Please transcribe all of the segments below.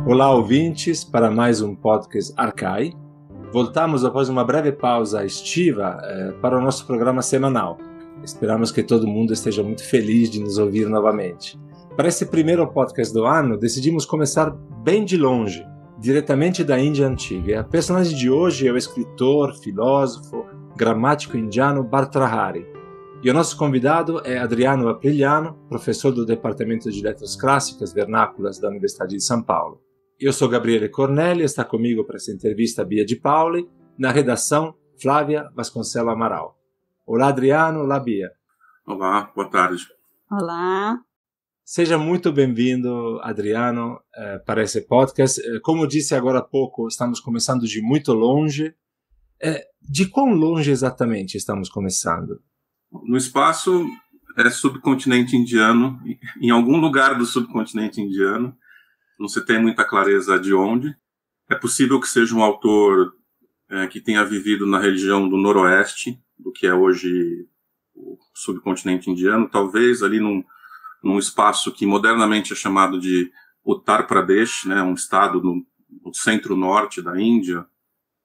Olá, ouvintes, para mais um podcast Arcai. Voltamos após uma breve pausa estiva para o nosso programa semanal. Esperamos que todo mundo esteja muito feliz de nos ouvir novamente. Para esse primeiro podcast do ano, decidimos começar bem de longe, diretamente da Índia Antiga. E a personagem de hoje é o escritor, filósofo, gramático indiano Bhartrhari. E o nosso convidado é Adriano Aprigliano, professor do Departamento de Letras Clássicas Vernáculas da Universidade de São Paulo. Eu sou Gabriele Cornelli, está comigo para essa entrevista a Bia de Pauli, na redação Flávia Vasconcelos Amaral. Olá, Adriano, olá, Bia. Olá, boa tarde. Olá. Seja muito bem-vindo, Adriano, para esse podcast. Como disse agora há pouco, estamos começando de muito longe. De quão longe exatamente estamos começando? No espaço é subcontinente indiano, em algum lugar do subcontinente indiano. Não se tem muita clareza de onde. É possível que seja um autor que tenha vivido na região do noroeste, do que é hoje o subcontinente indiano, talvez ali num espaço que modernamente é chamado de Uttar Pradesh, né, um estado no centro-norte da Índia.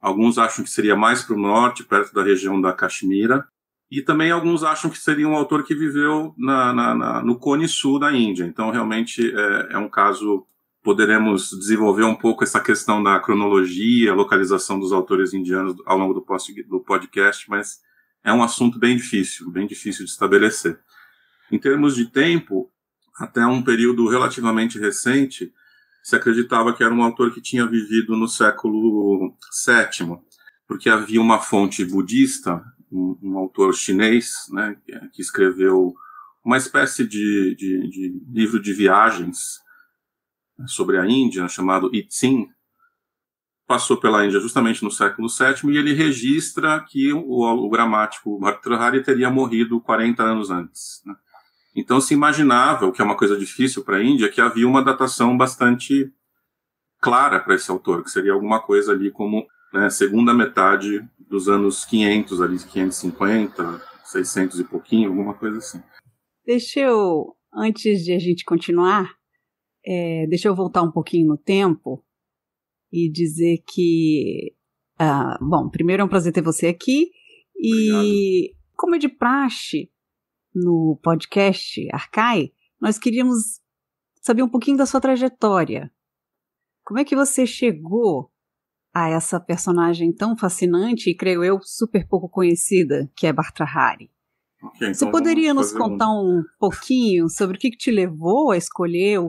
Alguns acham que seria mais para o norte, perto da região da Caxemira, e também alguns acham que seria um autor que viveu no Cone Sul da Índia. Então, realmente, é um caso... Poderemos desenvolver um pouco essa questão da cronologia, localização dos autores indianos ao longo do podcast, mas é um assunto bem difícil de estabelecer. Em termos de tempo, até um período relativamente recente, se acreditava que era um autor que tinha vivido no século VII, porque havia uma fonte budista, um autor chinês, né, que escreveu uma espécie de livro de viagens sobre a Índia, chamado I Ching, passou pela Índia justamente no século VII, e ele registra que o gramático Bhartrhari teria morrido 40 anos antes, né? Então se imaginava, o que é uma coisa difícil para a Índia, que havia uma datação bastante clara para esse autor, que seria alguma coisa ali como, né, segunda metade dos anos 500, ali 550, 600 e pouquinho, alguma coisa assim. Antes de a gente continuar, deixa eu voltar um pouquinho no tempo e dizer que, primeiro é um prazer ter você aqui. Obrigado. E como é de praxe no podcast Arcai, nós queríamos saber um pouquinho da sua trajetória. Como é que você chegou a essa personagem tão fascinante e, creio eu, super pouco conhecida, que é Bhartrhari? Okay, você então poderia nos contar um pouquinho sobre o que te levou a escolher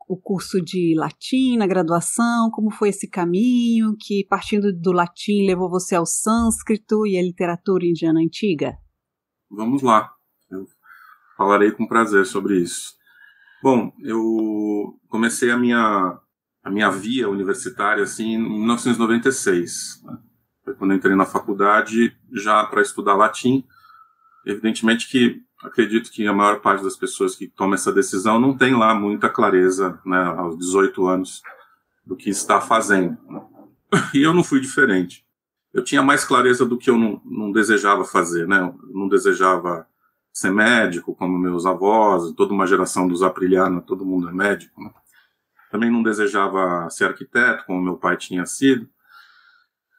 o curso de latim na graduação, como foi esse caminho que, partindo do latim, levou você ao sânscrito e à literatura indiana antiga? Vamos lá, eu falarei com prazer sobre isso. Bom, eu comecei a minha via universitária assim, em 1996, né? Foi quando eu entrei na faculdade já para estudar latim. Evidentemente que acredito que a maior parte das pessoas que tomam essa decisão não tem lá muita clareza, né, aos 18 anos, do que está fazendo, né? E eu não fui diferente. Eu tinha mais clareza do que eu não desejava fazer, né? Eu não desejava ser médico, como meus avós, toda uma geração dos Aprigliano, todo mundo é médico, né? Também não desejava ser arquiteto, como meu pai tinha sido.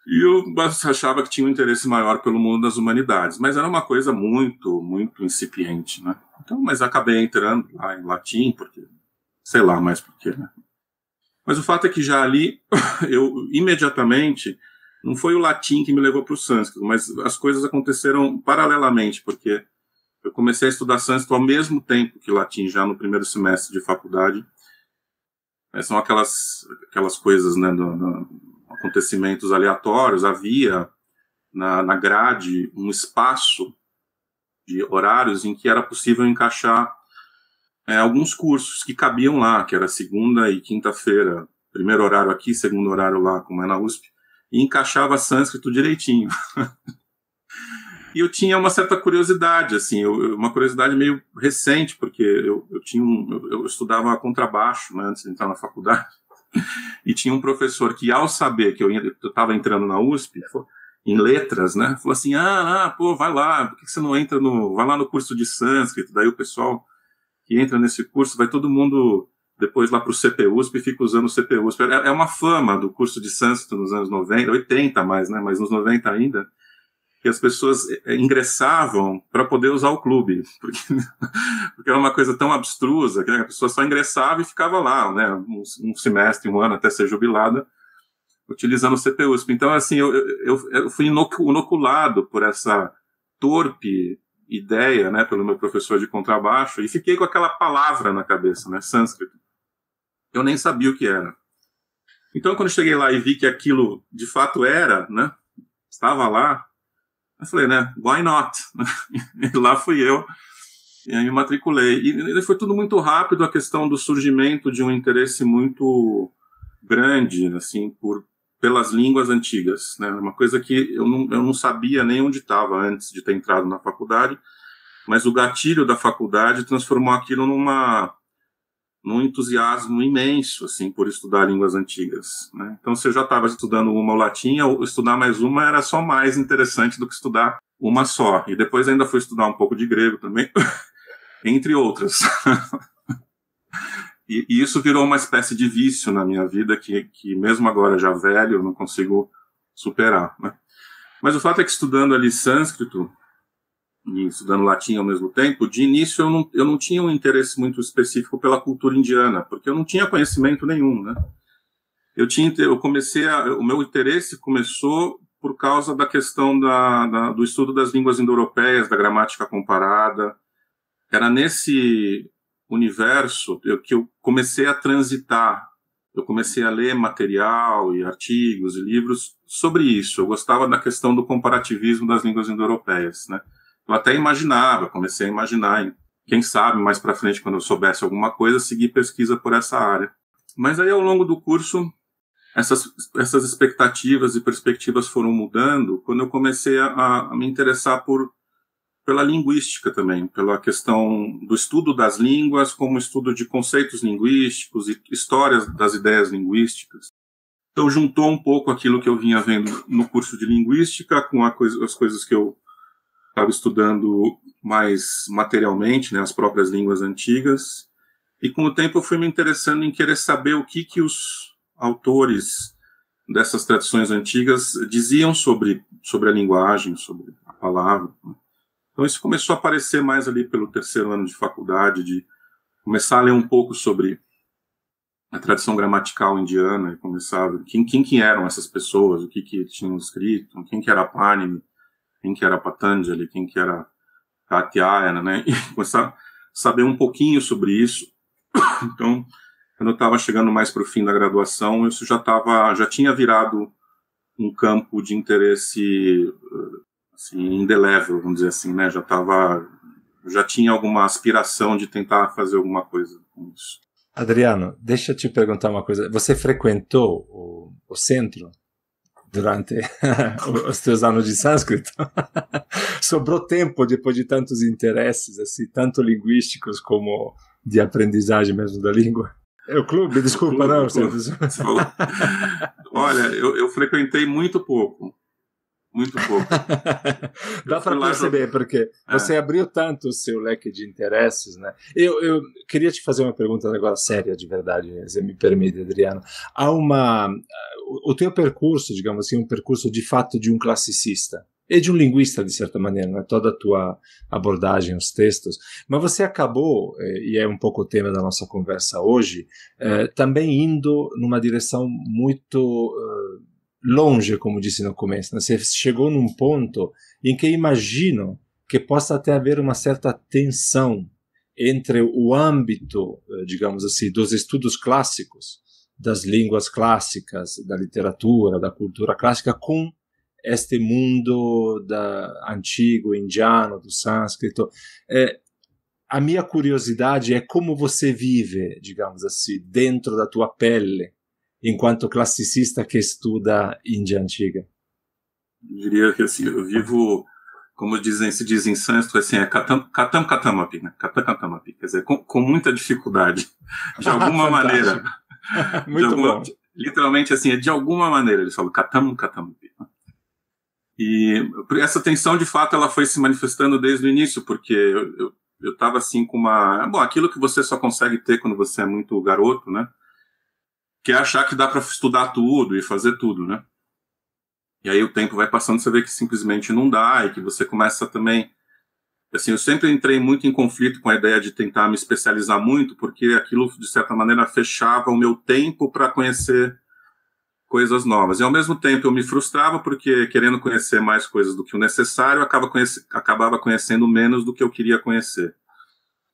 E eu achava que tinha um interesse maior pelo mundo das humanidades, mas era uma coisa muito, muito incipiente, né? Então, mas acabei entrando lá em latim, porque, sei lá mais por quê, né? Mas o fato é que já ali, eu imediatamente, não foi o latim que me levou para o sânscrito, mas as coisas aconteceram paralelamente, porque eu comecei a estudar sânscrito ao mesmo tempo que latim, já no primeiro semestre de faculdade. São aquelas coisas, né, acontecimentos aleatórios. Havia na grade um espaço de horários em que era possível encaixar alguns cursos que cabiam lá, que era segunda e quinta-feira, primeiro horário aqui, segundo horário lá, como é na USP, e encaixava sânscrito direitinho. E eu tinha uma certa curiosidade, assim, uma curiosidade meio recente, porque eu estudava contrabaixo, né, antes de entrar na faculdade. E tinha um professor que, ao saber que eu estava entrando na USP, em letras, né, falou assim, pô, vai lá, por que você não entra vai lá no curso de sânscrito? Daí o pessoal que entra nesse curso, vai todo mundo depois lá para o CPUSP, e fico usando o CPUSP. É uma fama do curso de sânscrito nos anos 90, 80 mais, né, mas nos 90 ainda, que as pessoas ingressavam para poder usar o clube, porque era uma coisa tão abstrusa, que a pessoa só ingressava e ficava lá, né, um semestre, um ano, até ser jubilada, utilizando o CPUSP. Então, assim, eu fui inoculado por essa torpe ideia, né, pelo meu professor de contrabaixo, e fiquei com aquela palavra na cabeça, né, sânscrito. Eu nem sabia o que era. Então, quando cheguei lá e vi que aquilo de fato era, né, estava lá, eu falei, né, why not? E lá fui eu, e aí me matriculei. E foi tudo muito rápido, a questão do surgimento de um interesse muito grande, assim, pelas línguas antigas, né? Uma coisa que eu não sabia nem onde estava antes de ter entrado na faculdade, mas o gatilho da faculdade transformou aquilo num entusiasmo imenso, assim, por estudar línguas antigas, né? Então, se eu já estava estudando uma ou latim, estudar mais uma era só mais interessante do que estudar uma só. E depois ainda fui estudar um pouco de grego também, entre outras. E isso virou uma espécie de vício na minha vida que mesmo agora já velho, eu não consigo superar, né? Mas o fato é que estudando ali sânscrito e estudando latim ao mesmo tempo, de início eu não tinha um interesse muito específico pela cultura indiana, porque eu não tinha conhecimento nenhum, né? O meu interesse começou por causa da questão do estudo das línguas indo-europeias, da gramática comparada. Era nesse universo que eu comecei a transitar. Eu comecei a ler material e artigos e livros sobre isso. Eu gostava da questão do comparativismo das línguas indo-europeias, né? Eu até comecei a imaginar, quem sabe mais para frente, quando eu soubesse alguma coisa, seguir pesquisa por essa área. Mas aí, ao longo do curso, essas expectativas e perspectivas foram mudando quando eu comecei a me interessar pela linguística também, pela questão do estudo das línguas como estudo de conceitos linguísticos e histórias das ideias linguísticas. Então juntou um pouco aquilo que eu vinha vendo no curso de linguística com as coisas que eu estava estudando mais materialmente, né, as próprias línguas antigas, e com o tempo eu fui me interessando em querer saber o que os autores dessas tradições antigas diziam sobre a linguagem, sobre a palavra, né? Então isso começou a aparecer mais ali pelo terceiro ano de faculdade, de começar a ler um pouco sobre a tradição gramatical indiana, e começar a ver quem eram essas pessoas, o que tinham escrito, quem que era Pânini, quem que era Patanjali, quem que era Katyayana, né? E começar a saber um pouquinho sobre isso. Então, quando eu estava chegando mais para o fim da graduação, isso já tinha virado um campo de interesse assim, indelével, vamos dizer assim, né? Já tinha alguma aspiração de tentar fazer alguma coisa com isso. Adriano, deixa eu te perguntar uma coisa. Você frequentou o centro durante os teus anos de sânscrito? Sobrou tempo depois de tantos interesses, assim, tanto linguísticos como de aprendizagem mesmo da língua? É o clube? Desculpa, não. Olha, eu frequentei muito pouco. Muito pouco. Dá para perceber, porque você abriu tanto o seu leque de interesses, né? Eu queria te fazer uma pergunta agora séria, de verdade, se me permite, Adriano. O teu percurso, digamos assim, um percurso de fato de um classicista e de um linguista, de certa maneira, né? Toda a tua abordagem, os textos, mas você acabou, e é um pouco o tema da nossa conversa hoje, também indo numa direção muito longe, como disse no começo, né? Você chegou num ponto em que imagino que possa até haver uma certa tensão entre o âmbito, digamos assim, dos estudos clássicos, das línguas clássicas, da literatura, da cultura clássica, com este mundo antigo, indiano, do sânscrito. A minha curiosidade é como você vive, digamos assim, dentro da tua pele, enquanto classicista que estuda Índia Antiga. Eu diria que assim, eu vivo, como se diz em sânscrito, assim, katam katamapi, né? Katam katamapi, quer dizer, com muita dificuldade, de alguma maneira. Muito bom. Literalmente, assim, de alguma maneira, eles falam katam katamapi. E essa tensão, de fato, ela foi se manifestando desde o início, porque eu estava assim com uma... Bom, aquilo que você só consegue ter quando você é muito garoto, né? Que é achar que dá para estudar tudo e fazer tudo, né? E aí o tempo vai passando, você vê que simplesmente não dá, e que você começa também... Assim, eu sempre entrei muito em conflito com a ideia de tentar me especializar muito, porque aquilo, de certa maneira, fechava o meu tempo para conhecer coisas novas. E, ao mesmo tempo, eu me frustrava, porque, querendo conhecer mais coisas do que o necessário, eu acabava conhecendo menos do que eu queria conhecer.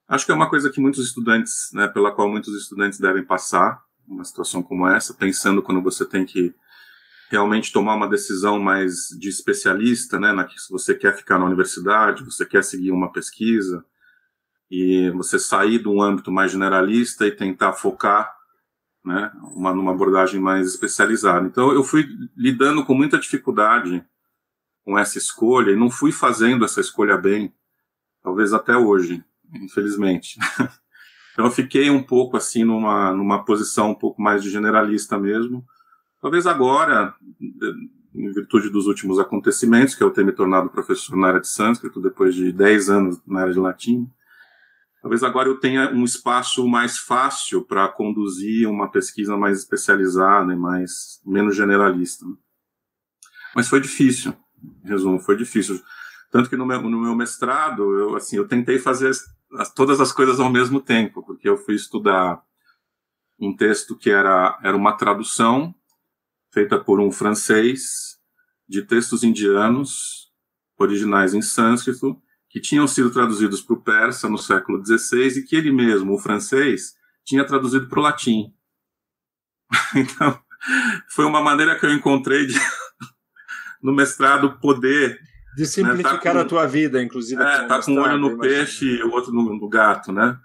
Acho que é uma coisa que muitos estudantes, né, pela qual muitos estudantes devem passar, uma situação como essa, pensando quando você tem que realmente tomar uma decisão mais de especialista, né, se você quer ficar na universidade, você quer seguir uma pesquisa, e você sair de um âmbito mais generalista e tentar focar, né, numa abordagem mais especializada. Então eu fui lidando com muita dificuldade com essa escolha, e não fui fazendo essa escolha bem, talvez até hoje, infelizmente. Então eu fiquei um pouco assim numa posição um pouco mais de generalista mesmo. Talvez agora, em virtude dos últimos acontecimentos, que eu ter me tornado professor na área de sânscrito, depois de 10 anos na área de latim, talvez agora eu tenha um espaço mais fácil para conduzir uma pesquisa mais especializada e menos generalista. Mas foi difícil, em resumo, foi difícil. Tanto que no meu mestrado, eu tentei fazer todas as coisas ao mesmo tempo, porque eu fui estudar um texto que era uma tradução feita por um francês, de textos indianos, originais em sânscrito, que tinham sido traduzidos para o persa no século XVI, e que ele mesmo, o francês, tinha traduzido para o latim. Então, foi uma maneira que eu encontrei no mestrado poder... De simplificar, né, a tua vida, inclusive. Tá com um olho no peixe e o outro no gato, né?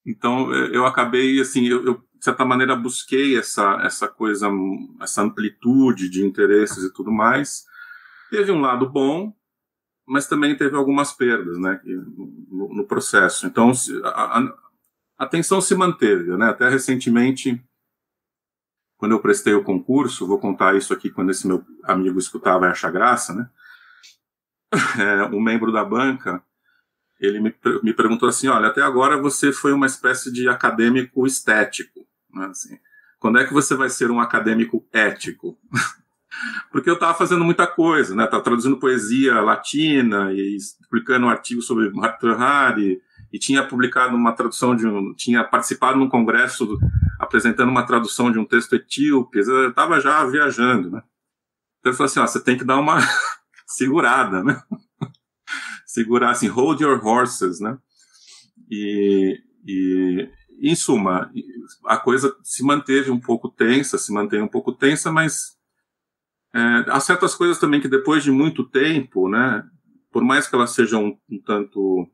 Então, eu acabei, assim, eu de certa maneira, busquei essa coisa, essa amplitude de interesses e tudo mais. Teve um lado bom, mas também teve algumas perdas, né, no processo. Então, a tensão se manteve, né? Até recentemente, quando eu prestei o concurso, vou contar isso aqui quando esse meu amigo escutar vai achar graça, né? Um membro da banca, ele me perguntou assim, olha, até agora você foi uma espécie de acadêmico estético, né? Assim, quando é que você vai ser um acadêmico ético? Porque eu estava fazendo muita coisa, né? Estava traduzindo poesia latina e publicando um artigo sobre Bhartrhari, e tinha publicado uma tradução tinha participado num congresso apresentando uma tradução de um texto etíope. Eu estava já viajando, né? Então ele falou assim, você tem que dar uma segurada, né? Segurar assim, hold your horses, né? E em suma, a coisa se mantém um pouco tensa, mas há certas coisas também que depois de muito tempo, né, por mais que elas sejam um tanto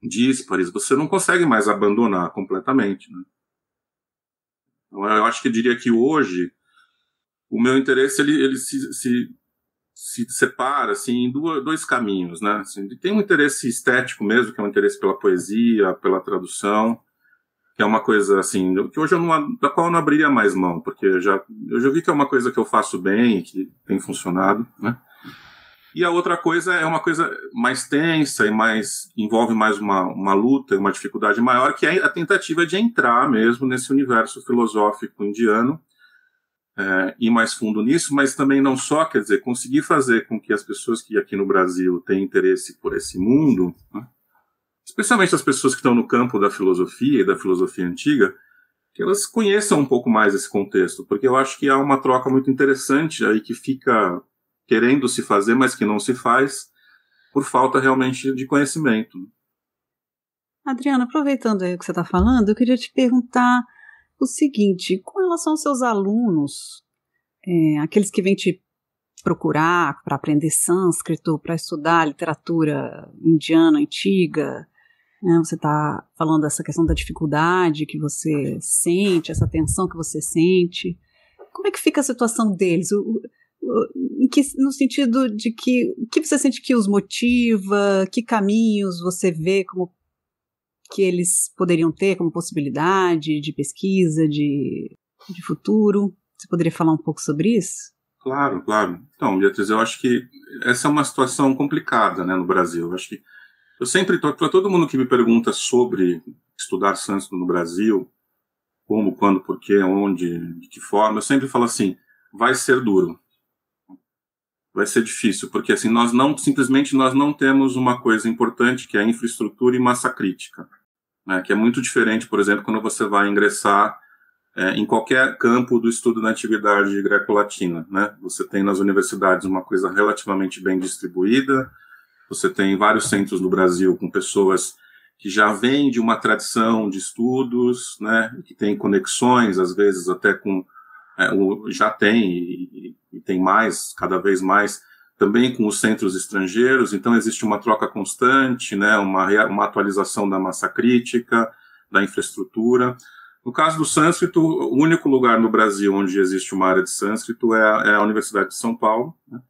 díspares, você não consegue mais abandonar completamente, né? Então, eu acho que eu diria que hoje o meu interesse ele se separa assim, em dois caminhos, né? Assim, tem um interesse estético mesmo, que é um interesse pela poesia, pela tradução, que é uma coisa assim, que hoje da qual eu não abriria mais mão, porque eu já vi que é uma coisa que eu faço bem e que tem funcionado, né? E a outra coisa é uma coisa mais tensa e envolve mais uma luta, uma dificuldade maior, que é a tentativa de entrar mesmo nesse universo filosófico indiano, ir mais fundo nisso, mas também não só, quer dizer, conseguir fazer com que as pessoas que aqui no Brasil têm interesse por esse mundo, né, especialmente as pessoas que estão no campo da filosofia e da filosofia antiga, que elas conheçam um pouco mais esse contexto, porque eu acho que há uma troca muito interessante aí que fica querendo se fazer, mas que não se faz, por falta realmente de conhecimento. Adriano, aproveitando aí o que você está falando, eu queria te perguntar o seguinte, com relação aos seus alunos, aqueles que vêm te procurar para aprender sânscrito, para estudar literatura indiana antiga, né, você está falando dessa questão da dificuldade que você sente, essa tensão que você sente. Como é que fica a situação deles? No sentido de que o que você sente que os motiva, que caminhos você vê como que eles poderiam ter como possibilidade de pesquisa, de futuro? Você poderia falar um pouco sobre isso? Claro, claro. Então, Beatriz, eu acho que essa é uma situação complicada, né, no Brasil. Eu acho que Eu sempre, para todo mundo que me pergunta sobre estudar sânscrito no Brasil, como, quando, por quê, onde, de que forma, eu sempre falo assim, vai ser duro. Vai ser difícil, porque assim, nós não temos uma coisa importante, que é a infraestrutura e massa crítica, né, que é muito diferente, por exemplo, quando você vai ingressar em qualquer campo do estudo da antiguidade greco-latina, né? Você tem nas universidades uma coisa relativamente bem distribuída, você tem vários centros no Brasil com pessoas que já vêm de uma tradição de estudos, né, que tem conexões, às vezes até com, já tem, e tem mais, cada vez mais, também com os centros estrangeiros, então existe uma troca constante, né, uma atualização da massa crítica, da infraestrutura. No caso do sânscrito, o único lugar no Brasil onde existe uma área de sânscrito é a Universidade de São Paulo, né.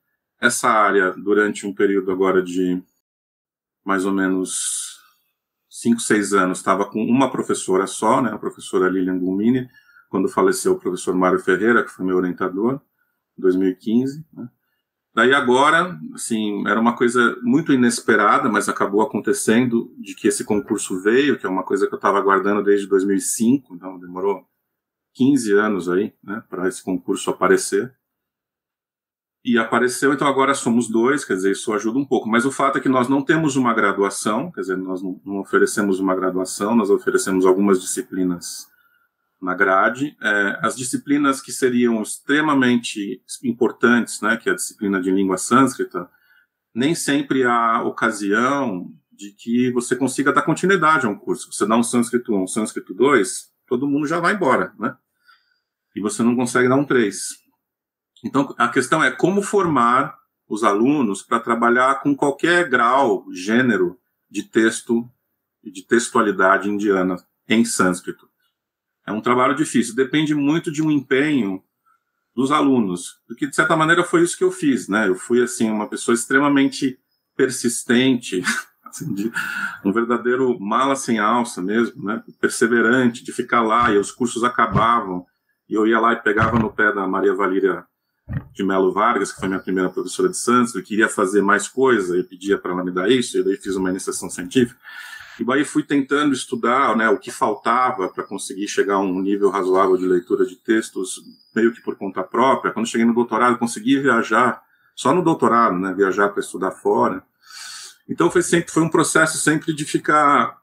Essa área, durante um período agora de mais ou menos 5, 6 anos, estava com uma professora só, né, a professora Lilian Gulmini, quando faleceu o professor Mário Ferreira, que foi meu orientador, em 2015, né. Daí agora, assim, era uma coisa muito inesperada, mas acabou acontecendo, de que esse concurso veio, que é uma coisa que eu estava aguardando desde 2005, então demorou 15 anos aí, né, para esse concurso aparecer. E apareceu, então agora somos 2, quer dizer, isso ajuda um pouco. Mas o fato é que nós não temos uma graduação, quer dizer, nós não oferecemos uma graduação, nós oferecemos algumas disciplinas na grade. As disciplinas que seriam extremamente importantes, né, que é a disciplina de língua sânscrita, nem sempre há ocasião de que você consiga dar continuidade a um curso. Você dá um sânscrito 1, um sânscrito 2, todo mundo já vai embora, né? E você não consegue dar um 3. Então, a questão é como formar os alunos para trabalhar com qualquer grau, gênero de texto e de textualidade indiana em sânscrito. É um trabalho difícil, depende muito de um empenho dos alunos, porque de certa maneira foi isso que eu fiz, né? Eu fui assim uma pessoa extremamente persistente, assim, um verdadeiro mala sem alça mesmo, né? Perseverante, de ficar lá, e os cursos acabavam, e eu ia lá e pegava no pé da Maria Valíria de Melo Vargas, que foi minha primeira professora de sânscrito, eu queria fazer mais coisa, eu pedia para ela me dar isso, e daí fiz uma iniciação científica. E daí fui tentando estudar, né, o que faltava para conseguir chegar a um nível razoável de leitura de textos, meio que por conta própria. Quando cheguei no doutorado, consegui viajar, só no doutorado, né, viajar para estudar fora. Então foi um processo sempre de ficar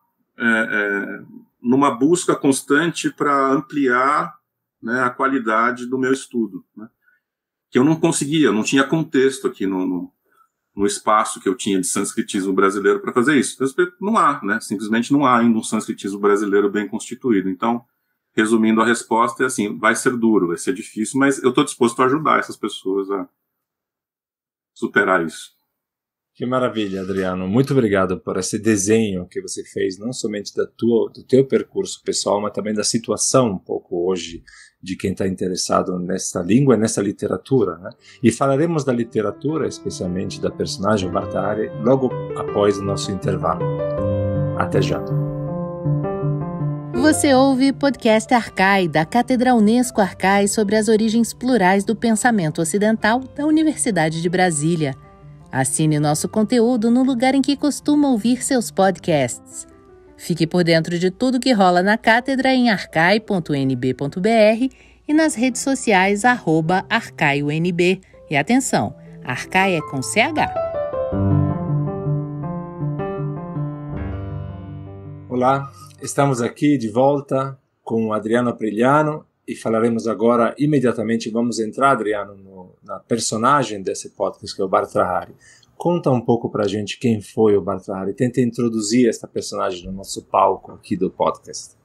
numa busca constante para ampliar, né, a qualidade do meu estudo, né, que eu não conseguia, não tinha contexto aqui no espaço que eu tinha de sânscritismo brasileiro para fazer isso. Não há, né? Simplesmente não há ainda um sânscritismo brasileiro bem constituído. Então, resumindo a resposta, é assim, vai ser duro, vai ser difícil, mas eu estou disposto a ajudar essas pessoas a superar isso. Que maravilha, Adriano. Muito obrigado por esse desenho que você fez, não somente do teu percurso pessoal, mas também da situação um pouco hoje de quem está interessado nessa língua e nessa literatura, né? E falaremos da literatura, especialmente da personagem Bhartrhari, logo após o nosso intervalo. Até já. Você ouve podcast Arcai, da Cátedra Unesco Arcai, sobre as origens plurais do pensamento ocidental da Universidade de Brasília. Assine nosso conteúdo no lugar em que costuma ouvir seus podcasts. Fique por dentro de tudo que rola na cátedra em arcai.nb.br e nas redes sociais @arcaiunb. E atenção, Arcai é com CH. Olá, estamos aqui de volta com o Adriano Aprigliano e falaremos agora, imediatamente, vamos entrar, Adriano, na personagem desse podcast, que é o Bhartrhari. Conta um pouco pra gente quem foi o Bhartrhari, tenta introduzir essa personagem no nosso palco aqui do podcast.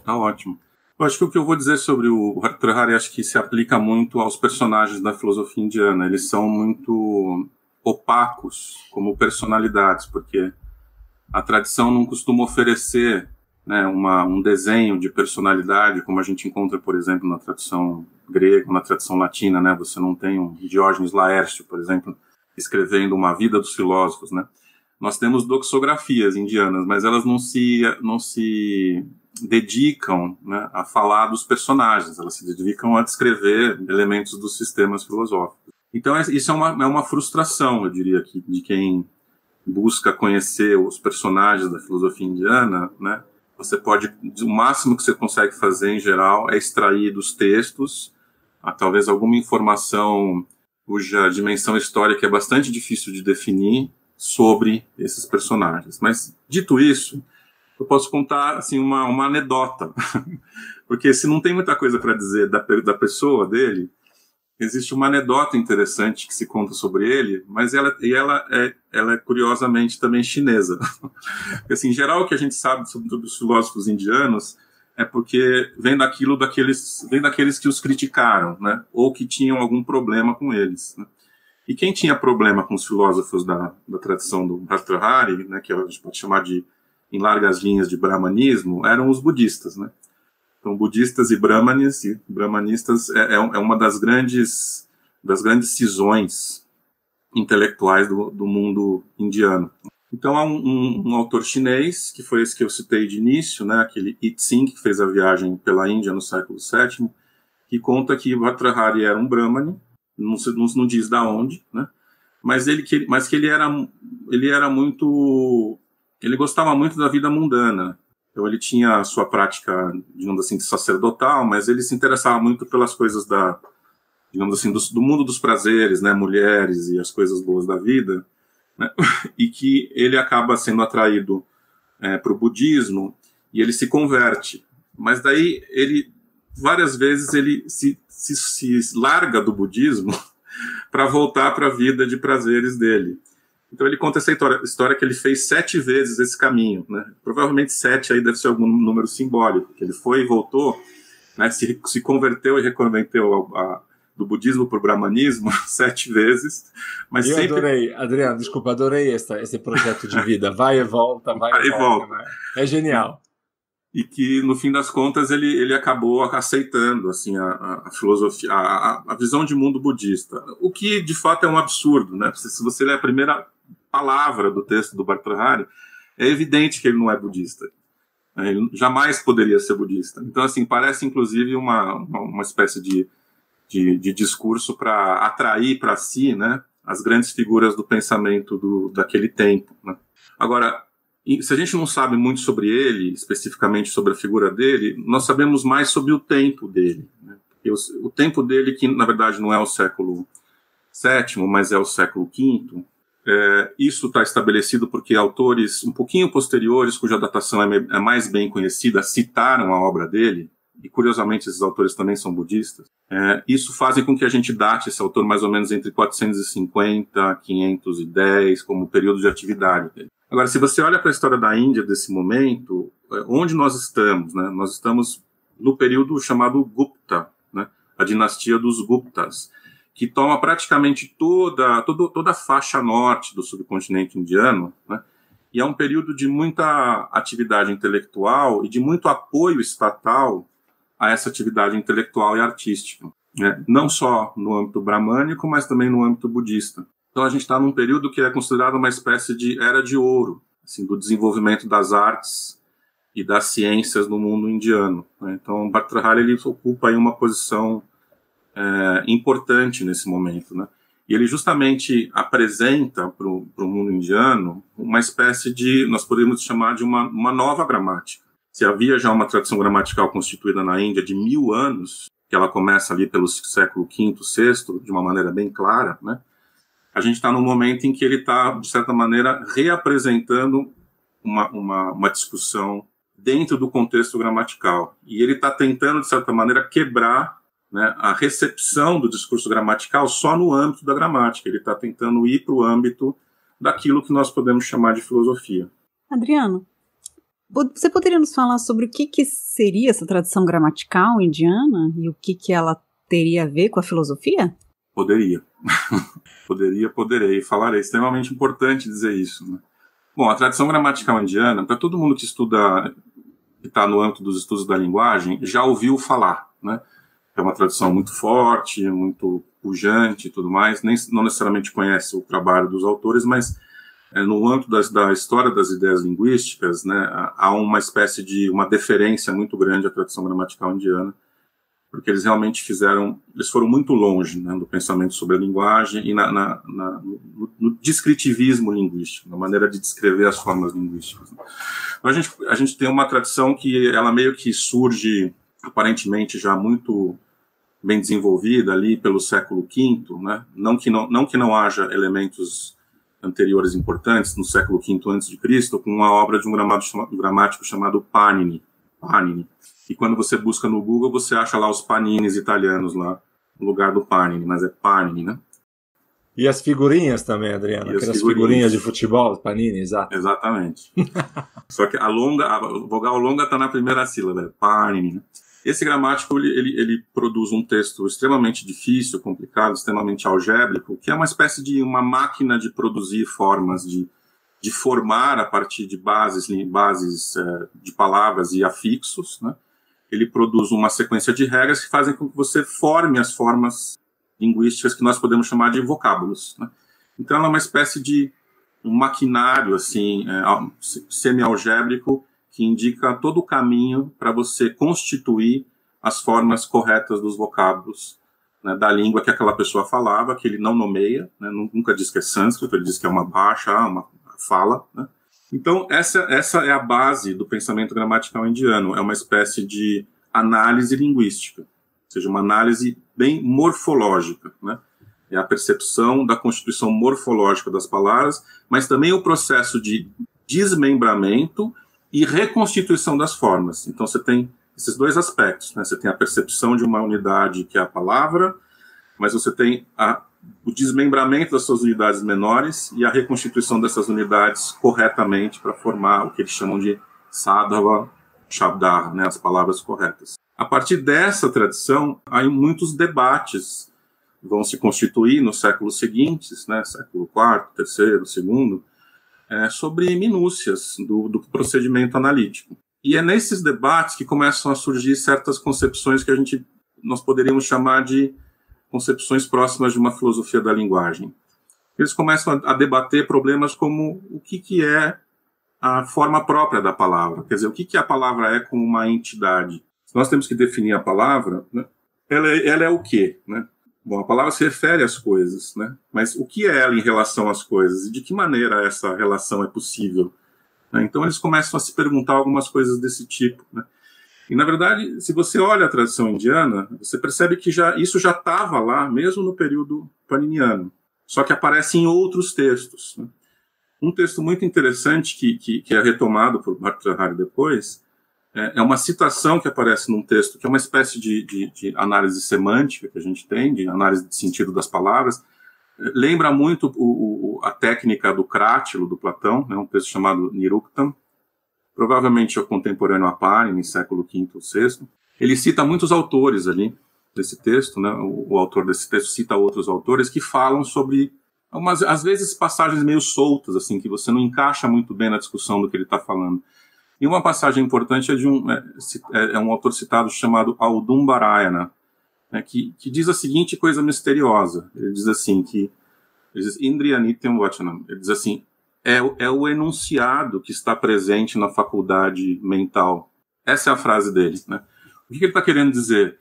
Tá ótimo. Eu acho que o que eu vou dizer sobre o Bhartrhari acho que se aplica muito aos personagens da filosofia indiana. Eles são muito opacos como personalidades, porque a tradição não costuma oferecer, né, um desenho de personalidade, como a gente encontra, por exemplo, na tradição grega, na tradição latina, né? Você não tem um Diógenes Laércio, por exemplo, escrevendo uma vida dos filósofos, né? Nós temos doxografias indianas, mas elas não se dedicam, né, a falar dos personagens, elas se dedicam a descrever elementos dos sistemas filosóficos. Então isso é uma frustração, eu diria, de quem busca conhecer os personagens da filosofia indiana, né, você pode, o máximo que você consegue fazer em geral é extrair dos textos, talvez alguma informação cuja dimensão histórica é bastante difícil de definir sobre esses personagens. Mas, dito isso, eu posso contar assim, uma anedota, porque se não tem muita coisa para dizer da pessoa dele, existe uma anedota interessante que se conta sobre ele, mas ela é curiosamente também chinesa. Porque, assim, em geral, o que a gente sabe sobre os filósofos indianos é porque vem daqueles que os criticaram, né? Ou que tinham algum problema com eles, né? E quem tinha problema com os filósofos da tradição do Bhartrhari, né, que a gente pode chamar de, em largas linhas, de brahmanismo, eram os budistas, né? Então, budistas e brahmanistas é uma das grandes cisões intelectuais do mundo indiano. Então, há um autor chinês, que foi esse que eu citei de início, né, aquele Yi Tsing, que fez a viagem pela Índia no século VII, que conta que Bhartrhari era um brahmane, não diz da onde, né, mas que ele era muito... Ele gostava muito da vida mundana. Então ele tinha a sua prática, digamos assim, sacerdotal, mas ele se interessava muito pelas coisas digamos assim, do mundo dos prazeres, né, mulheres e as coisas boas da vida, né, e que ele acaba sendo atraído para o budismo e ele se converte. Mas daí várias vezes ele se larga do budismo para voltar para a vida de prazeres dele. Então ele conta essa história que ele fez 7 vezes esse caminho, né? Provavelmente 7 aí deve ser algum número simbólico, que ele foi e voltou, né? Se converteu e reconverteu do budismo para o brahmanismo 7 vezes. Mas eu sempre... adorei, Adriano, desculpa, adorei esse projeto de vida, vai e volta, vai e volta. Né? É genial. E que, no fim das contas, ele acabou aceitando assim, a filosofia, a visão de mundo budista. O que, de fato, é um absurdo, né? Se você ler a primeira palavra do texto do Bhartrhari, é evidente que ele não é budista. Ele jamais poderia ser budista. Então, assim, parece, inclusive, uma espécie de discurso para atrair para si, né, as grandes figuras do pensamento daquele tempo, né? Agora, se a gente não sabe muito sobre ele, especificamente sobre a figura dele, nós sabemos mais sobre o tempo dele, né? O tempo dele, que na verdade não é o século VII, mas é o século V, isso está estabelecido porque autores um pouquinho posteriores, cuja datação é mais bem conhecida, citaram a obra dele, e curiosamente esses autores também são budistas. Isso faz com que a gente date esse autor mais ou menos entre 450 e 510 como período de atividade dele. Agora, se você olha para a história da Índia desse momento, onde nós estamos, né? Nós estamos no período chamado Gupta, né? A dinastia dos Guptas, que toma praticamente toda a faixa norte do subcontinente indiano, né? E é um período de muita atividade intelectual e de muito apoio estatal a essa atividade intelectual e artística, né? Não só no âmbito bramânico, mas também no âmbito budista. Então a gente está num período que é considerado uma espécie de era de ouro, assim, do desenvolvimento das artes e das ciências no mundo indiano, né? Então Bhartrhari ele ocupa aí uma posição importante nesse momento, né? E ele justamente apresenta para o mundo indiano uma espécie de, nós podemos chamar de uma nova gramática. Se havia já uma tradição gramatical constituída na Índia de 1000 anos, que ela começa ali pelo século V, VI, de uma maneira bem clara, né? A gente está num momento em que ele está, de certa maneira, reapresentando uma discussão dentro do contexto gramatical. E ele está tentando, de certa maneira, quebrar, né, a recepção do discurso gramatical só no âmbito da gramática. Ele está tentando ir para o âmbito daquilo que nós podemos chamar de filosofia. Adriano, você poderia nos falar sobre o que seria essa tradição gramatical indiana e o que ela teria a ver com a filosofia? Poderia. Poderei e falarei. É extremamente importante dizer isso, né? Bom, a tradição gramatical indiana, para todo mundo que estuda, que está no âmbito dos estudos da linguagem, já ouviu falar, né? É uma tradição muito forte, muito pujante e tudo mais. Não necessariamente conhece o trabalho dos autores, mas no âmbito da história das ideias linguísticas, né, há uma espécie de uma deferência muito grande à tradição gramatical indiana. porque eles realmente eles foram muito longe, né, do pensamento sobre a linguagem e no descritivismo linguístico, na maneira de descrever as formas linguísticas. Então, a gente tem uma tradição que ela meio que surge, aparentemente, já muito bem desenvolvida ali pelo século V, né? Não que não haja elementos anteriores importantes no século V a.C., com uma obra de um gramático chamado Panini. E quando você busca no Google, você acha lá os paninis italianos lá, no lugar do Panini, mas é Panini, né? E as figurinhas também, Adriano, aquelas figurinhas de futebol, Panini, exato. Exatamente. Só que a vogal longa está na primeira sílaba, é Panini, né? Esse gramático, ele produz um texto extremamente difícil, complicado, extremamente algébrico, que é uma espécie de uma máquina de produzir formas, de formar a partir de bases de palavras e afixos, né? Ele produz uma sequência de regras que fazem com que você forme as formas linguísticas que nós podemos chamar de vocábulos, né? Então, ela é uma espécie de um maquinário assim, semi-algébrico, que indica todo o caminho para você constituir as formas corretas dos vocábulos, né, da língua que aquela pessoa falava, que ele não nomeia, né, nunca diz que é sânscrito, ele diz que é uma baixa, uma fala, né? Então, essa é a base do pensamento gramatical indiano, é uma espécie de análise linguística, ou seja, uma análise bem morfológica, né? É a percepção da constituição morfológica das palavras, mas também o processo de desmembramento e reconstituição das formas. Então, você tem esses dois aspectos, né? Você tem a percepção de uma unidade, que é a palavra, mas você tem o desmembramento das suas unidades menores e a reconstituição dessas unidades corretamente para formar o que eles chamam de sadhava, shabdha, né? As palavras corretas. A partir dessa tradição, há muitos debates vão se constituir nos séculos seguintes, né? Século IV, III, II, sobre minúcias do procedimento analítico. E é nesses debates que começam a surgir certas concepções que nós poderíamos chamar de concepções próximas de uma filosofia da linguagem. Eles começam a debater problemas como o que é a forma própria da palavra, quer dizer, o que a palavra é como uma entidade. Se nós temos que definir a palavra, né, ela é o quê, né? Bom, a palavra se refere às coisas, né? Mas o que é ela em relação às coisas? E de que maneira essa relação é possível? Então, eles começam a se perguntar algumas coisas desse tipo, né? E, na verdade, se você olha a tradição indiana, você percebe que isso já estava lá, mesmo no período paniniano, só que aparece em outros textos, né? Um texto muito interessante que é retomado por Bhartrhari depois é uma citação que aparece num texto que é uma espécie de análise semântica que a gente tem, de análise de sentido das palavras. Lembra muito a técnica do Crátilo, do Platão, né, um texto chamado Niruktam, provavelmente é contemporâneo a Panini, século V ou VI. Ele cita muitos autores ali desse texto, né, o autor desse texto cita outros autores que falam sobre, às vezes, passagens meio soltas, assim, que você não encaixa muito bem na discussão do que ele está falando. E uma passagem importante é um autor citado chamado Audumbarayana, né, que diz a seguinte coisa misteriosa. Ele diz assim, ele diz Indriya Nityam Vachanam. Ele diz assim, é o enunciado que está presente na faculdade mental. Essa é a frase dele, né? O que ele está querendo dizer?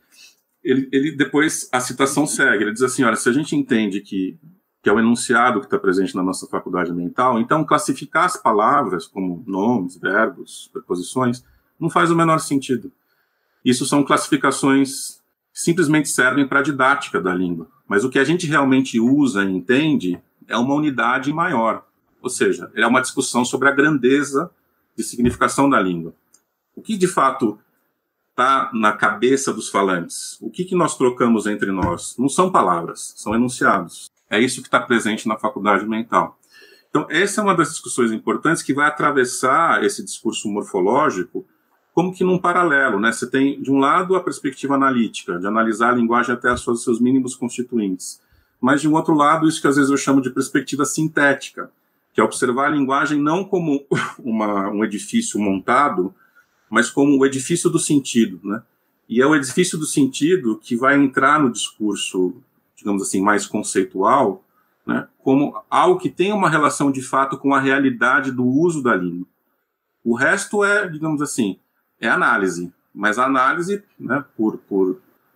Ele depois, a citação segue, ele diz assim, olha, se a gente entende que é o enunciado que está presente na nossa faculdade mental, então classificar as palavras como nomes, verbos, preposições, não faz o menor sentido. Isso são classificações que simplesmente servem para a didática da língua. Mas o que a gente realmente usa e entende é uma unidade maior. Ou seja, é uma discussão sobre a grandeza de significação da língua. O que de fato está na cabeça dos falantes? O que nós trocamos entre nós? Não são palavras, são enunciados. É isso que está presente na faculdade mental. Então, essa é uma das discussões importantes que vai atravessar esse discurso morfológico como que num paralelo, né? Você tem, de um lado, a perspectiva analítica, de analisar a linguagem até seus mínimos constituintes. Mas, de um outro lado, isso que às vezes eu chamo de perspectiva sintética, que é observar a linguagem não como um edifício montado, mas como o edifício do sentido, né? E é o edifício do sentido que vai entrar no discurso, digamos assim, mais conceitual, né, como algo que tem uma relação de fato com a realidade do uso da língua. O resto é, digamos assim, é análise, mas a análise, né, por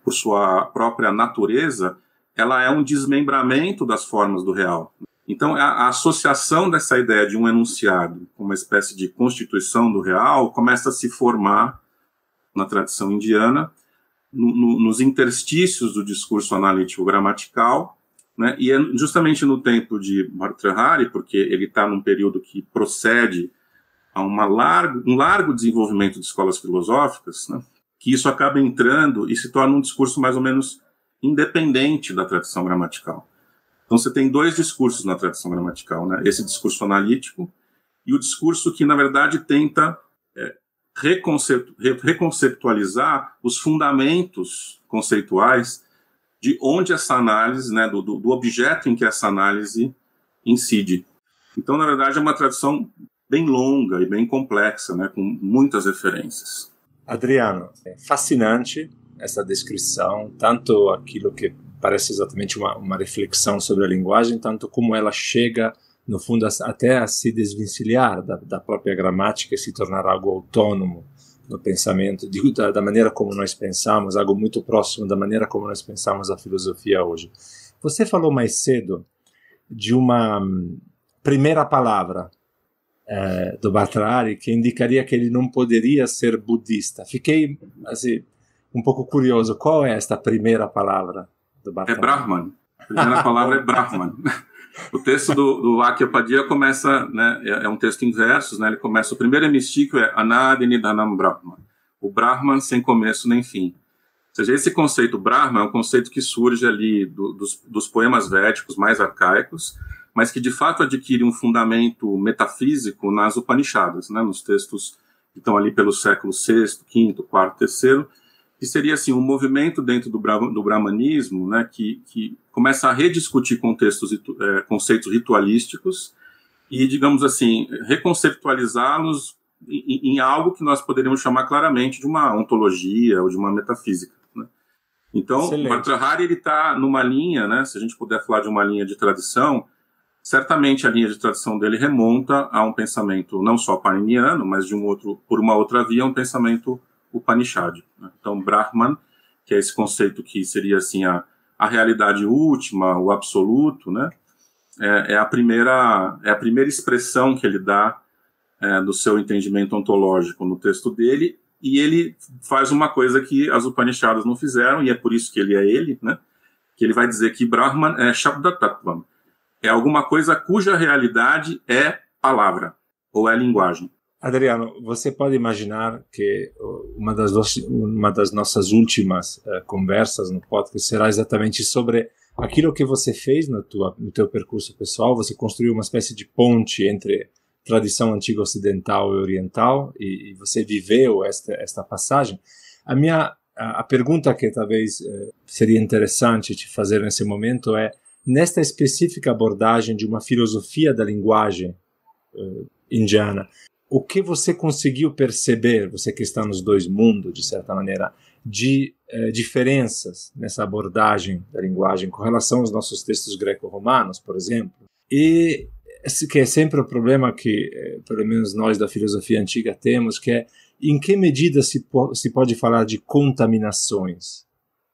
por sua própria natureza, ela é um desmembramento das formas do real. Então, a associação dessa ideia de um enunciado com uma espécie de constituição do real começa a se formar na tradição indiana, nos interstícios do discurso analítico-gramatical, né? E é justamente no tempo de Bhartrhari, porque ele está num período que procede a um largo desenvolvimento de escolas filosóficas, né? Que isso acaba entrando e se torna um discurso mais ou menos independente da tradição gramatical. Então você tem dois discursos na tradição gramatical, né? Esse discurso analítico e o discurso que, na verdade, tenta reconceptualizar os fundamentos conceituais de onde essa análise, né, do objeto em que essa análise incide. Então, na verdade, é uma tradição bem longa e bem complexa, né, com muitas referências. Adriano, é fascinante essa descrição, tanto aquilo que parece exatamente uma reflexão sobre a linguagem, tanto como ela chega, no fundo, até a se desvencilhar da própria gramática e se tornar algo autônomo no pensamento, da maneira como nós pensamos, algo muito próximo da maneira como nós pensamos a filosofia hoje. Você falou mais cedo de uma primeira palavra do Bhartrhari que indicaria que ele não poderia ser budista. Fiquei assim, um pouco curioso. Qual é esta primeira palavra do Bhartrhari? É Brahman. A primeira palavra é Brahman. O texto do Vakyapadya começa, né, é um texto em versos, né, ele começa, o primeiro hemistíquio é Anadi Nidhanam Brahman, o Brahman sem começo nem fim. Ou seja, esse conceito Brahman é um conceito que surge ali dos poemas védicos mais arcaicos, mas que de fato adquire um fundamento metafísico nas Upanishadas, né, nos textos que estão ali pelo século VI, V, IV, III, que seria assim, um movimento dentro do brahmanismo, né, que começa a rediscutir conceitos ritualísticos e, digamos assim, reconceptualizá-los em algo que nós poderíamos chamar claramente de uma ontologia ou de uma metafísica, né? Então, o Bhartrhari está numa linha, né, se a gente puder falar de uma linha de tradição, certamente a linha de tradição dele remonta a um pensamento não só pariniano, mas por uma outra via, um pensamento Upanishad. Então, Brahman, que é esse conceito que seria assim a realidade última, o absoluto, né, é a primeira expressão que ele dá do seu entendimento ontológico no texto dele, e ele faz uma coisa que as Upanishadas não fizeram, e é por isso que ele é ele, né, que ele vai dizer que Brahman é Shabdatattvam, é alguma coisa cuja realidade é palavra, ou é linguagem. Adriano, você pode imaginar que uma das nossas últimas conversas no podcast será exatamente sobre aquilo que você fez no teu percurso pessoal. Você construiu uma espécie de ponte entre tradição antiga ocidental e oriental, e você viveu esta passagem. A pergunta que talvez seria interessante te fazer nesse momento é, nesta específica abordagem de uma filosofia da linguagem indiana, o que você conseguiu perceber, você que está nos dois mundos, de certa maneira, de diferenças nessa abordagem da linguagem com relação aos nossos textos greco-romanos, por exemplo? E esse que é sempre o problema que, pelo menos nós da filosofia antiga temos, que é em que medida se pode falar de contaminações,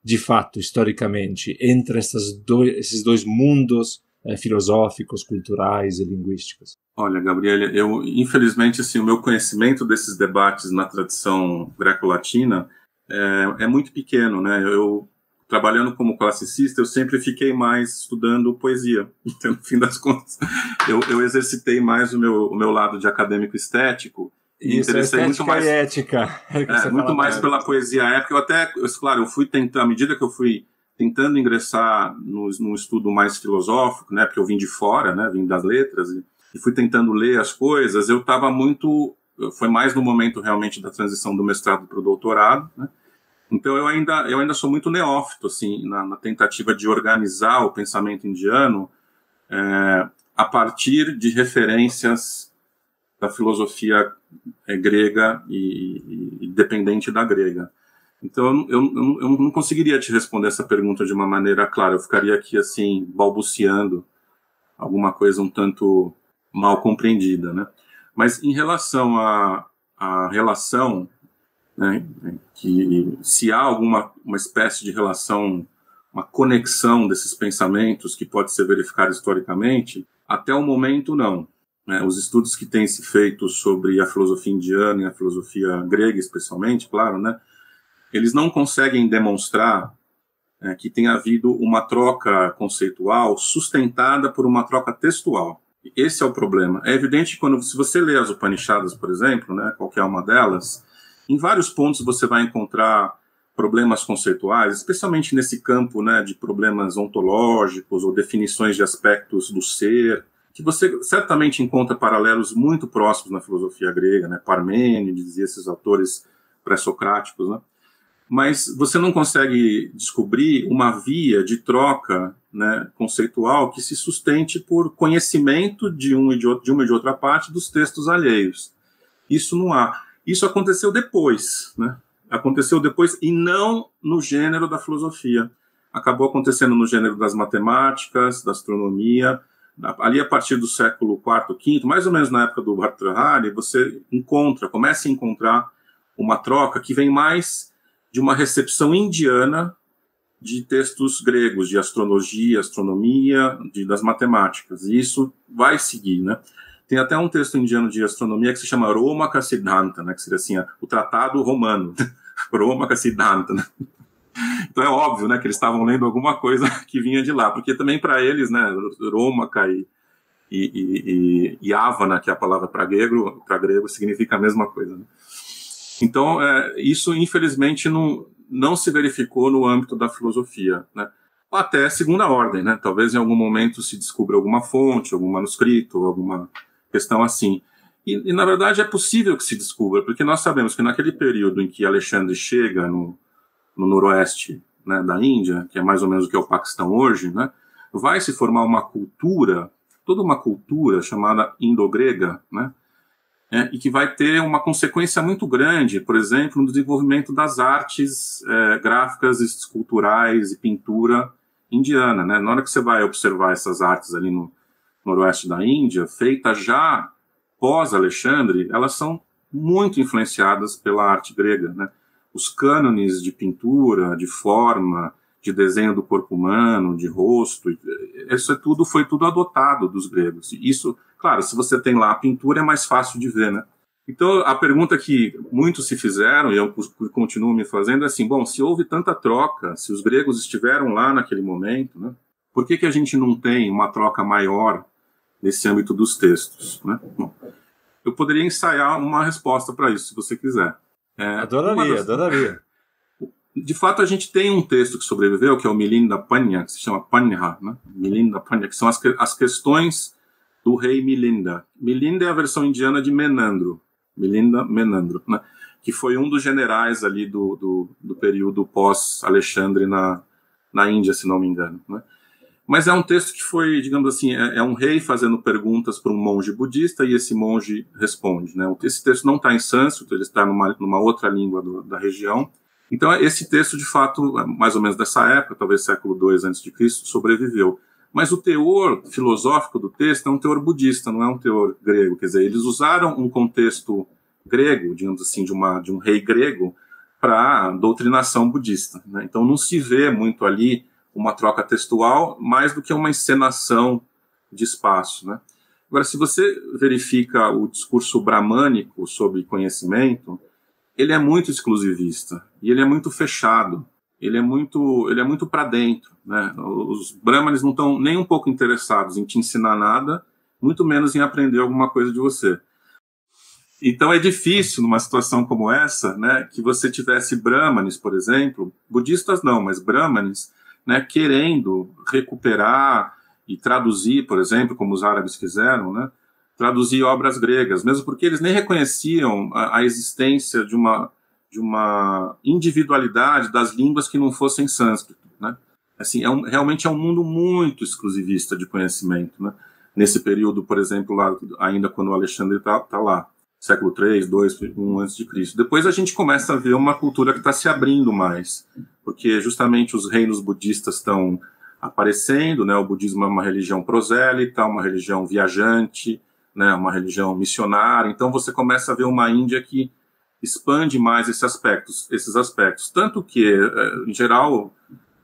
de fato, historicamente, entre esses dois mundos filosóficos, culturais e linguísticos? Olha, Gabriele, infelizmente, assim, o meu conhecimento desses debates na tradição greco-latina é muito pequeno, né? Eu, trabalhando como classicista, eu sempre fiquei mais estudando poesia. Então, no fim das contas, eu exercitei mais o meu lado de acadêmico estético. Isso, estética muito mais, e ética. Muito mais pela poesia épica. Eu fui tentando, à medida que eu fui tentando ingressar num estudo mais filosófico, né, porque eu vim de fora, né, vim das letras, e fui tentando ler as coisas, foi mais no momento realmente da transição do mestrado para o doutorado, né, então eu ainda sou muito neófito, assim, na tentativa de organizar o pensamento indiano a partir de referências da filosofia grega e dependente da grega. Então, eu não conseguiria te responder essa pergunta de uma maneira clara. Eu ficaria aqui, assim, balbuciando alguma coisa um tanto mal compreendida, né? Mas em relação à relação né, que se há uma espécie de relação, uma conexão desses pensamentos que pode ser verificada historicamente, até o momento não. Né? Os estudos que têm se feito sobre a filosofia indiana e a filosofia grega, especialmente, claro, né, eles não conseguem demonstrar que tenha havido uma troca conceitual sustentada por uma troca textual. Esse é o problema. É evidente que se você lê as Upanishadas, por exemplo, né, qualquer uma delas, em vários pontos você vai encontrar problemas conceituais, especialmente nesse campo, né, de problemas ontológicos ou definições de aspectos do ser, que você certamente encontra paralelos muito próximos na filosofia grega, né, Parmênides e esses autores pré-socráticos, né? Mas você não consegue descobrir uma via de troca, né, conceitual que se sustente por conhecimento de uma e de outra parte dos textos alheios. Isso não há. Isso aconteceu depois, né? Aconteceu depois e não no gênero da filosofia. Acabou acontecendo no gênero das matemáticas, da astronomia. Ali a partir do século IV, V, mais ou menos na época do Bhartrhari, você começa a encontrar uma troca que vem mais de uma recepção indiana de textos gregos, de astrologia, astronomia, das matemáticas. E isso vai seguir, né? Tem até um texto indiano de astronomia que se chama Romaka Siddhanta, né? Que seria assim, o tratado romano. Romaka Siddhanta, né? Então é óbvio, né, que eles estavam lendo alguma coisa que vinha de lá, porque também para eles, né, Romaka e Yavana, que é a palavra para grego significa a mesma coisa, né? Então, isso, infelizmente, não se verificou no âmbito da filosofia, né? Até segunda ordem, né? Talvez em algum momento se descubra alguma fonte, algum manuscrito, alguma questão assim. E na verdade, é possível que se descubra, porque nós sabemos que naquele período em que Alexandre chega no noroeste, né, da Índia, que é mais ou menos o que é o Paquistão hoje, né? Vai se formar uma cultura, toda uma cultura chamada indo-grega, né? E que vai ter uma consequência muito grande, por exemplo, no desenvolvimento das artes gráficas, esculturais e pintura indiana, né? Na hora que você vai observar essas artes ali no noroeste da Índia, feitas já pós-Alexandre, elas são muito influenciadas pela arte grega, né? Os cânones de pintura, de forma, de desenho do corpo humano, de rosto, isso foi tudo adotado dos gregos. Isso, claro, se você tem lá a pintura é mais fácil de ver, né? Então, a pergunta que muitos se fizeram, e eu continuo me fazendo, é assim, bom, se houve tanta troca, se os gregos estiveram lá naquele momento, né, por que a gente não tem uma troca maior nesse âmbito dos textos, né? Bom, eu poderia ensaiar uma resposta para isso, se você quiser. Adoraria. De fato, a gente tem um texto que sobreviveu, que é o Milinda Panya, que se chama Panya, né? Milinda Panya, que são as questões do rei Milinda. Milinda é a versão indiana de Menandro. Milinda Menandro, né? Que foi um dos generais ali do período pós-Alexandre na Índia, se não me engano, né? Mas é um texto que foi, digamos assim, é um rei fazendo perguntas para um monge budista e esse monge responde, né? Esse texto não está em sânscrito, ele está numa outra língua da região. Então, esse texto, de fato, mais ou menos dessa época, talvez século II a.C., sobreviveu. Mas o teor filosófico do texto é um teor budista, não é um teor grego. Quer dizer, eles usaram um contexto grego, digamos assim, de um rei grego, para a doutrinação budista, né? Então, não se vê muito ali uma troca textual, mais do que uma encenação de espaço, né? Agora, se você verifica o discurso bramânico sobre conhecimento, ele é muito exclusivista e ele é muito fechado, ele é muito para dentro, né? Os brahmanes não estão nem um pouco interessados em te ensinar nada, muito menos em aprender alguma coisa de você. Então é difícil numa situação como essa, né, que você tivesse brahmanes, por exemplo, budistas não, mas brahmanes, né, querendo recuperar e traduzir, por exemplo, como os árabes fizeram, né, traduzir obras gregas, mesmo porque eles nem reconheciam a existência de uma individualidade das línguas que não fossem sânscrito, né? Assim, realmente é um mundo muito exclusivista de conhecimento, né? Nesse período, por exemplo, lá, ainda quando o Alexandre está lá, século III, II, I a.C. Depois a gente começa a ver uma cultura que está se abrindo mais, porque justamente os reinos budistas estão aparecendo, né? O budismo é uma religião prosélita, uma religião viajante, né, uma religião missionária. Então você começa a ver uma Índia que expande mais esses aspectos. Tanto que, em geral,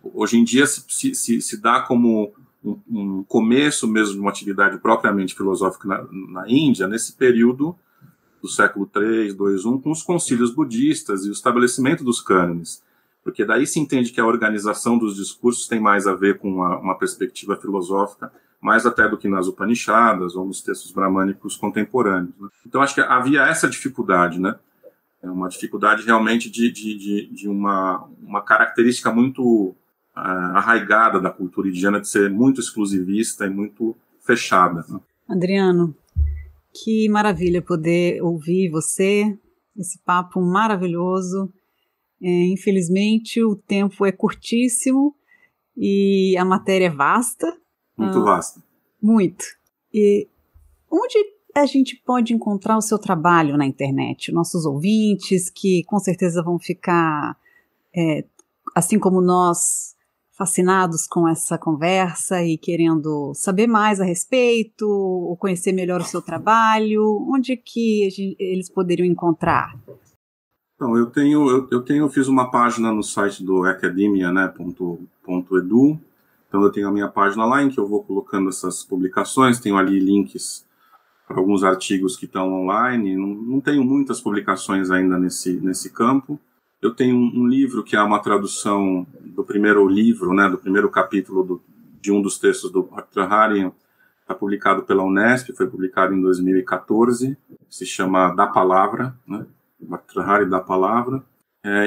hoje em dia se dá como um começo mesmo de uma atividade propriamente filosófica na Índia, nesse período do século III, II, I, com os concílios budistas e o estabelecimento dos cânones, porque daí se entende que a organização dos discursos tem mais a ver com uma perspectiva filosófica, mais até do que nas Upanishadas ou nos textos brahmânicos contemporâneos, né? Então acho que havia essa dificuldade, né? É uma dificuldade realmente de uma característica muito arraigada da cultura indiana, de ser muito exclusivista e muito fechada, né? Adriano, que maravilha poder ouvir você, esse papo maravilhoso. Infelizmente o tempo é curtíssimo e a matéria é vasta. Muito vasta. Muito. E onde a gente pode encontrar o seu trabalho na internet? Nossos ouvintes, que com certeza vão ficar, assim como nós, fascinados com essa conversa e querendo saber mais a respeito, ou conhecer melhor o seu trabalho, onde que eles poderiam encontrar? Então, eu fiz uma página no site do academia, né, .edu. Então eu tenho a minha página lá em que eu vou colocando essas publicações, tenho ali links para alguns artigos que estão online, não tenho muitas publicações ainda nesse campo. Eu tenho um livro que é uma tradução do primeiro livro, né, do primeiro capítulo de um dos textos do Bhartrhari, está publicado pela Unesp, foi publicado em 2014, se chama Da Palavra, né, Bhartrhari da Palavra.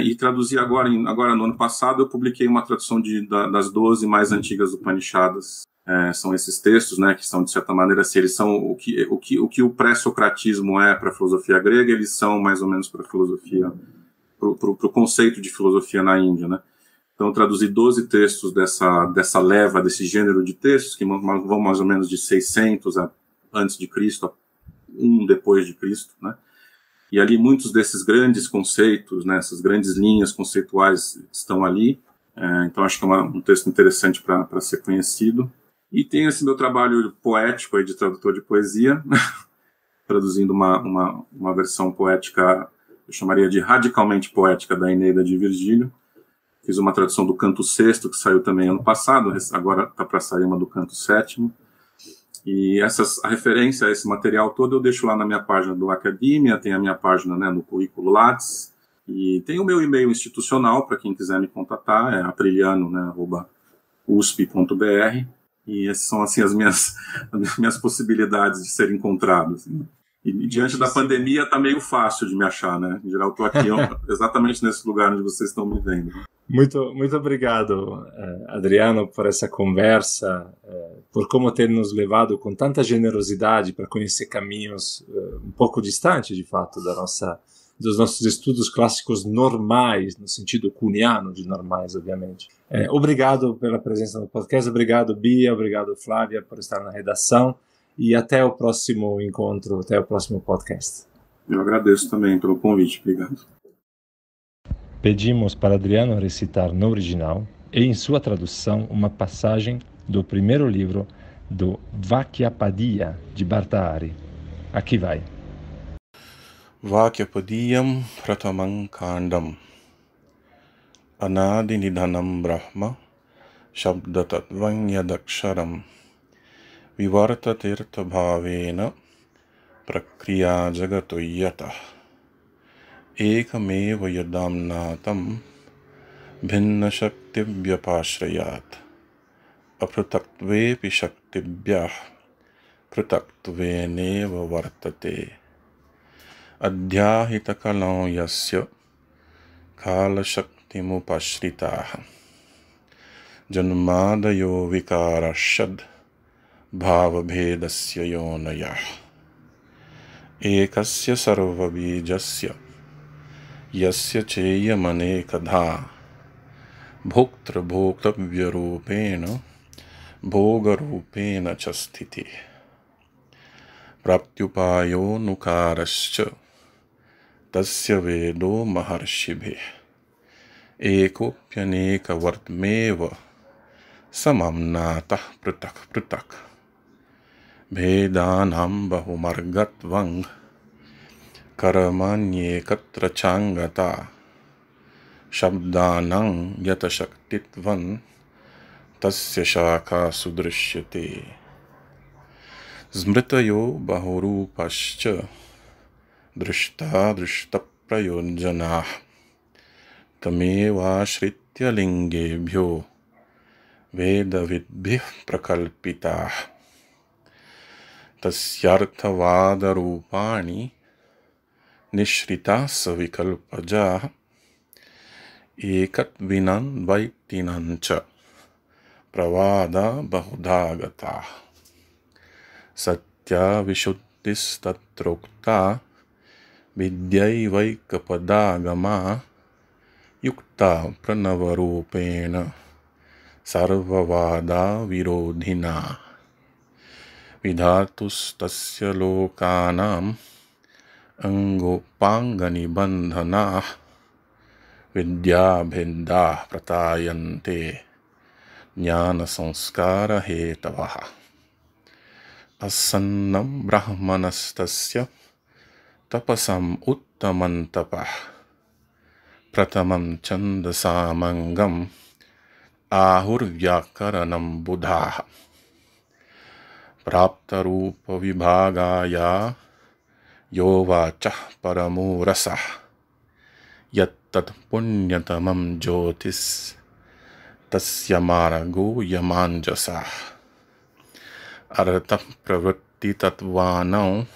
E traduzi agora no ano passado, eu publiquei uma tradução das 12 mais antigas Upanishadas. São esses textos, né, que são, de certa maneira, se eles são o que o pré-socratismo é para a filosofia grega, eles são mais ou menos para a filosofia, para o conceito de filosofia na Índia, né? Então, eu traduzi 12 textos dessa leva, desse gênero de textos, que vão mais ou menos de 600 antes de Cristo a 1 depois de Cristo, né? E ali muitos desses grandes conceitos, né, essas grandes linhas conceituais estão ali. Então acho que é um texto interessante para ser conhecido. E tem esse meu trabalho poético aí de tradutor de poesia, traduzindo uma versão poética, eu chamaria de radicalmente poética, da Eneida de Virgílio. Fiz uma tradução do Canto Sexto, que saiu também ano passado, agora está para sair uma do Canto Sétimo. E a referência a esse material todo eu deixo lá na minha página do Academia, tem a minha página, né, no currículo Lattes, e tem o meu e-mail institucional para quem quiser me contatar, é apriliano, né, @usp.br, e essas são assim as minhas possibilidades de ser encontrado. Assim. E diante da pandemia está meio fácil de me achar, né? Em geral, estou aqui exatamente nesse lugar onde vocês estão me vendo. Muito, muito obrigado, Adriano, por essa conversa, por como ter nos levado com tanta generosidade para conhecer caminhos um pouco distantes, de fato, dos nossos estudos clássicos normais, no sentido kuhniano de normais, obviamente. Obrigado pela presença no podcast, obrigado, Bia, obrigado, Flávia, por estar na redação, e até o próximo encontro, até o próximo podcast. Eu agradeço também pelo convite, obrigado. Pedimos para Adriano recitar no original e em sua tradução uma passagem do primeiro livro do Vakyapadiyam de Bhartrhari. Aqui vai. Vakyapadiyam pratamam kandam anadi nidhanam brahma shabdatatvam yadaksharam vivartatirtha bhavena prakriya jagato yatah ekam yadamnatam bhinna shaktivyapashrayat aprutakvepi shaktivyah prutakveneva vartate adhyahita kalam yasya kala shaktimupashritaha janmadayo vikarashad bhava bhedasya yonayah ekasya sarvabijasya yasya cheyamanekadha bhoktra bhoktavya rupena bhoga rupena chastiti praptyupayo nukarascha tasya vedo maharshibhe ekopyaneka vartmeva samamnatah prutak bhedanam bahumargatvang karamanye katra changata shabdanang yatashakitvan tasya shaka sudrishyate smritayo bahurupascha drishta drishtaprayonjanah tameva shritya lingebhyo veda vidbhih prakalpitah tasyarthavada rupani nishritasa vikalpaja ekat vinan vaitinancha pravada bahudagata satya vishuddhistatrokta vidyaivaikapadagama yukta pranavarupena sarvavada virodhina vidhatus tasya lokanam angopangani bandhanah vidya bhendah pratayante jnana sanskara hetavaha asannam brahmanastasya tapasam uttamantapah pratamam chandasamangam ahurvyakaranam buddha prapta rupa vibhagaya yovachah paramo rasah yattat punyatamam jyotis tasya marago yamanjasah artha pravritti tatvanam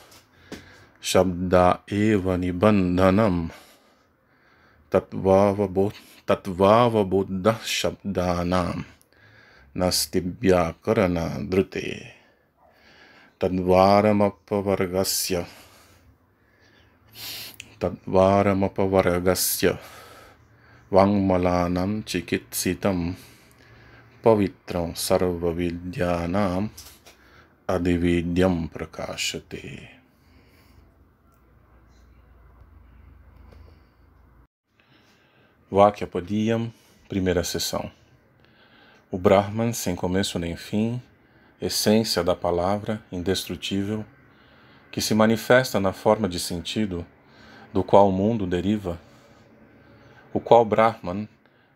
shabda eva nibandhanam tatvava buddha shabdanam nastibhya karana drute tadvaramapavargasya vangmalanam chikitsitam pavitram sarva vidyanam adividyam prakashate. Vakyapadiyam, primeira sessão. O Brahman, sem começo nem fim, essência da palavra, indestrutível, que se manifesta na forma de sentido, do qual o mundo deriva, o qual Brahman,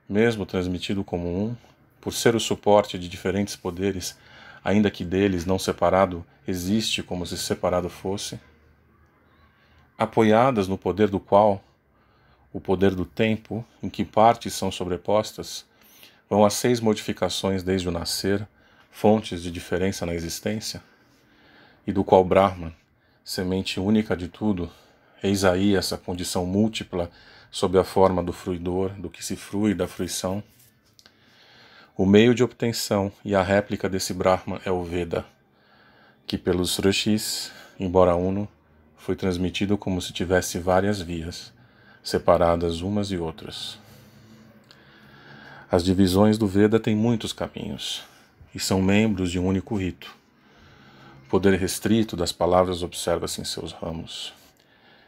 mesmo transmitido como um, por ser o suporte de diferentes poderes, ainda que deles não separado, existe como se separado fosse, apoiadas no poder do qual, o poder do tempo, em que partes são sobrepostas, vão a 6 modificações desde o nascer, fontes de diferença na existência, e do qual Brahman, semente única de tudo, eis aí essa condição múltipla sob a forma do fruidor, do que se frui da fruição. O meio de obtenção e a réplica desse Brahman é o Veda, que pelos Rishis, embora uno, foi transmitido como se tivesse várias vias, separadas umas e outras. As divisões do Veda têm muitos caminhos, e são membros de um único rito. O poder restrito das palavras observa-se em seus ramos,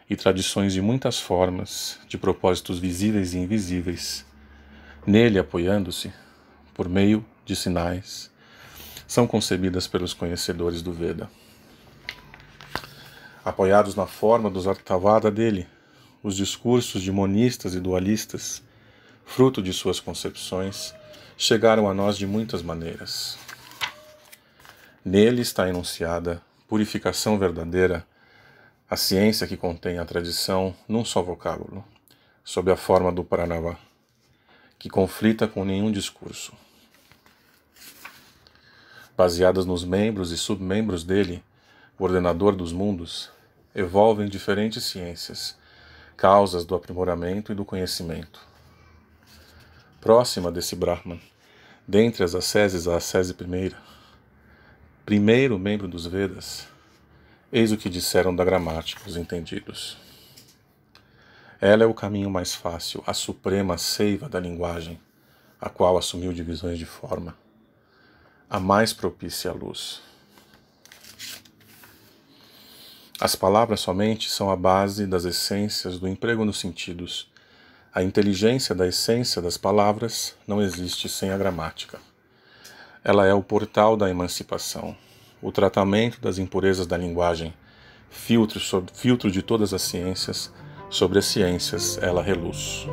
e tradições de muitas formas, de propósitos visíveis e invisíveis, nele apoiando-se, por meio de sinais, são concebidas pelos conhecedores do Veda. Apoiados na forma dos Arthavada dele, os discursos de monistas e dualistas, fruto de suas concepções, chegaram a nós de muitas maneiras. Nele está enunciada purificação verdadeira, a ciência que contém a tradição num só vocábulo, sob a forma do Pranava, que conflita com nenhum discurso. Baseadas nos membros e submembros dele, o ordenador dos mundos, evolvem diferentes ciências, causas do aprimoramento e do conhecimento. Próxima desse Brahman, dentre as asceses a ascese primeira, primeiro membro dos Vedas, eis o que disseram da gramática os entendidos. Ela é o caminho mais fácil, a suprema seiva da linguagem, a qual assumiu divisões de forma, a mais propícia à luz. As palavras somente são a base das essências do emprego nos sentidos. A inteligência da essência das palavras não existe sem a gramática. Ela é o portal da emancipação, o tratamento das impurezas da linguagem, filtro de todas as ciências, sobre as ciências ela reluz.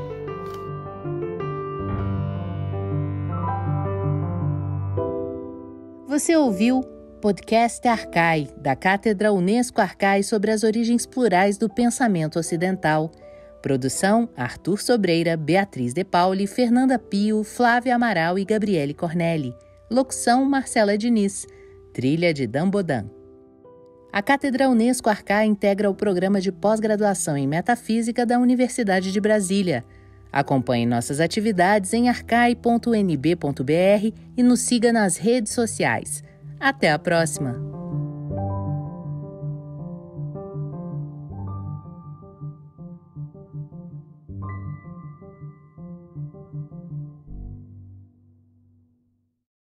Você ouviu Podcast Arcai, da Cátedra Unesco Arcai sobre as origens plurais do pensamento ocidental. Produção: Arthur Sobreira, Beatriz De Pauli, Fernanda Pio, Flávia Amaral e Gabriele Cornelli. Locução: Marcela Diniz. Trilha de Dan Bodan. A Cátedra Unesco Arcai integra o programa de pós-graduação em Metafísica da Universidade de Brasília. Acompanhe nossas atividades em arcai.unb.br e nos siga nas redes sociais. Até a próxima!